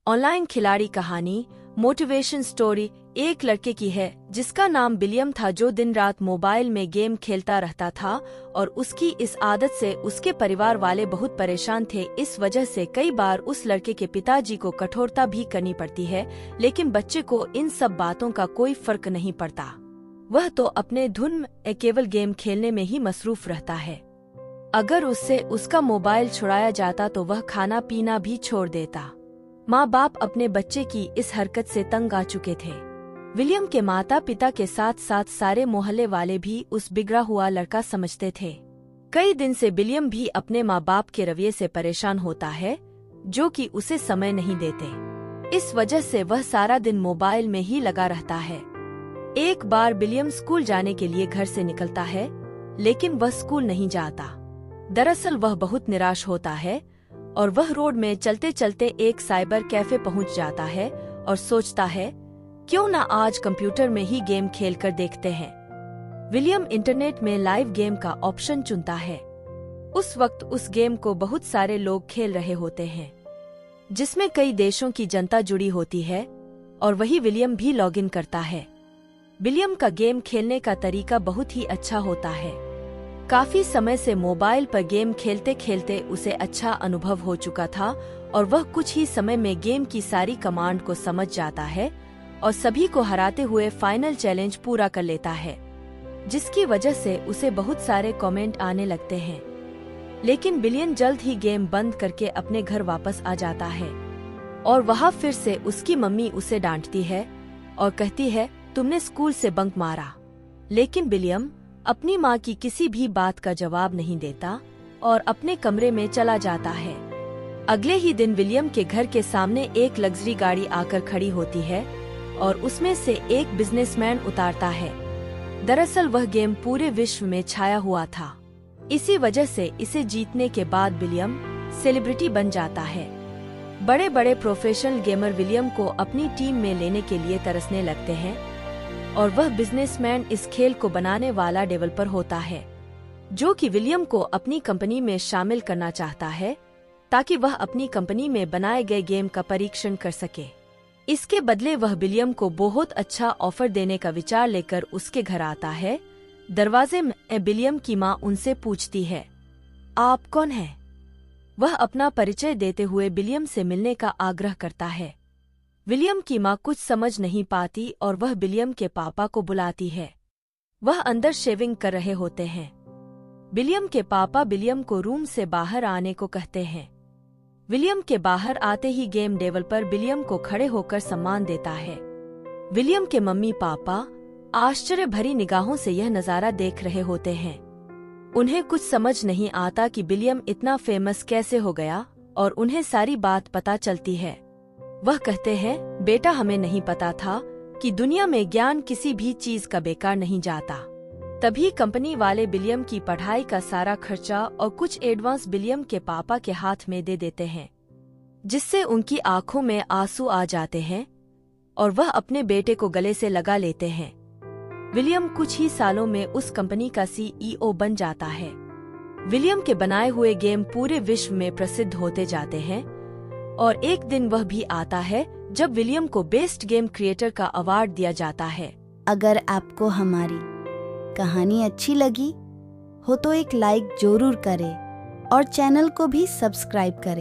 Online खिलाड़ी कहानी motivation story एक लड़के की है जिसका नाम विलियम था, जो दिन रात मोबाइल में गेम खेलता रहता था और उसकी इस आदत से उसके परिवार वाले बहुत परेशान थे। इस वजह से कई बार उस लड़के के पिताजी को कठोरता भी करनी पड़ती है, लेकिन बच्चे को इन सब बातों का कोई फर्क नहीं पड़ता। वह तो अपने धुन में केवल गेम खेलने में ही मसरूफ रहता है। अगर उससे उसका मोबाइल छुड़ाया जाता तो वह खाना पीना भी छोड़ देता। माँ बाप अपने बच्चे की इस हरकत से तंग आ चुके थे। विलियम के माता पिता के साथ साथ सारे मोहल्ले वाले भी उस बिगड़ा हुआ लड़का समझते थे। कई दिन से विलियम भी अपने माँ बाप के रवैये से परेशान होता है, जो कि उसे समय नहीं देते। इस वजह से वह सारा दिन मोबाइल में ही लगा रहता है। एक बार विलियम स्कूल जाने के लिए घर से निकलता है, लेकिन वह स्कूल नहीं जाता। दरअसल वह बहुत निराश होता है और वह रोड में चलते चलते एक साइबर कैफे पहुंच जाता है और सोचता है, क्यों ना आज कंप्यूटर में ही गेम खेलकर देखते हैं। विलियम इंटरनेट में लाइव गेम का ऑप्शन चुनता है। उस वक्त उस गेम को बहुत सारे लोग खेल रहे होते हैं, जिसमें कई देशों की जनता जुड़ी होती है, और वही विलियम भी लॉगिन करता है। विलियम का गेम खेलने का तरीका बहुत ही अच्छा होता है। काफी समय से मोबाइल पर गेम खेलते खेलते उसे अच्छा अनुभव हो चुका था और वह कुछ ही समय में गेम की सारी कमांड को समझ जाता है और सभी को हराते हुए फाइनल चैलेंज पूरा कर लेता है, जिसकी वजह से उसे बहुत सारे कमेंट आने लगते हैं। लेकिन विलियम जल्द ही गेम बंद करके अपने घर वापस आ जाता है और वहाँ फिर से उसकी मम्मी उसे डांटती है और कहती है, तुमने स्कूल से बंक मारा। लेकिन विलियम अपनी माँ की किसी भी बात का जवाब नहीं देता और अपने कमरे में चला जाता है। अगले ही दिन विलियम के घर के सामने एक लग्जरी गाड़ी आकर खड़ी होती है और उसमें से एक बिजनेसमैन उतारता है। दरअसल वह गेम पूरे विश्व में छाया हुआ था। इसी वजह से इसे जीतने के बाद विलियम सेलिब्रिटी बन जाता है। बड़े बड़े प्रोफेशनल गेमर विलियम को अपनी टीम में लेने के लिए तरसने लगते हैं और वह बिजनेसमैन इस खेल को बनाने वाला डेवलपर होता है, जो कि विलियम को अपनी कंपनी में शामिल करना चाहता है ताकि वह अपनी कंपनी में बनाए गए गेम का परीक्षण कर सके। इसके बदले वह विलियम को बहुत अच्छा ऑफर देने का विचार लेकर उसके घर आता है। दरवाजे में विलियम की माँ उनसे पूछती है, आप कौन हैं? वह अपना परिचय देते हुए विलियम से मिलने का आग्रह करता है। विलियम की माँ कुछ समझ नहीं पाती और वह विलियम के पापा को बुलाती है। वह अंदर शेविंग कर रहे होते हैं। विलियम के पापा विलियम को रूम से बाहर आने को कहते हैं। विलियम के बाहर आते ही गेम डेवलपर विलियम को खड़े होकर सम्मान देता है। विलियम के मम्मी पापा आश्चर्य भरी निगाहों से यह नजारा देख रहे होते हैं। उन्हें कुछ समझ नहीं आता कि विलियम इतना फेमस कैसे हो गया और उन्हें सारी बात पता चलती है। वह कहते हैं, बेटा हमें नहीं पता था कि दुनिया में ज्ञान किसी भी चीज का बेकार नहीं जाता। तभी कंपनी वाले विलियम की पढ़ाई का सारा खर्चा और कुछ एडवांस विलियम के पापा के हाथ में दे देते हैं, जिससे उनकी आंखों में आंसू आ जाते हैं और वह अपने बेटे को गले से लगा लेते हैं। विलियम कुछ ही सालों में उस कंपनी का CEO बन जाता है। विलियम के बनाए हुए गेम पूरे विश्व में प्रसिद्ध होते जाते हैं और एक दिन वह भी आता है जब विलियम को बेस्ट गेम क्रिएटर का अवार्ड दिया जाता है। अगर आपको हमारी कहानी अच्छी लगी हो तो एक लाइक जरूर करें और चैनल को भी सब्सक्राइब करें।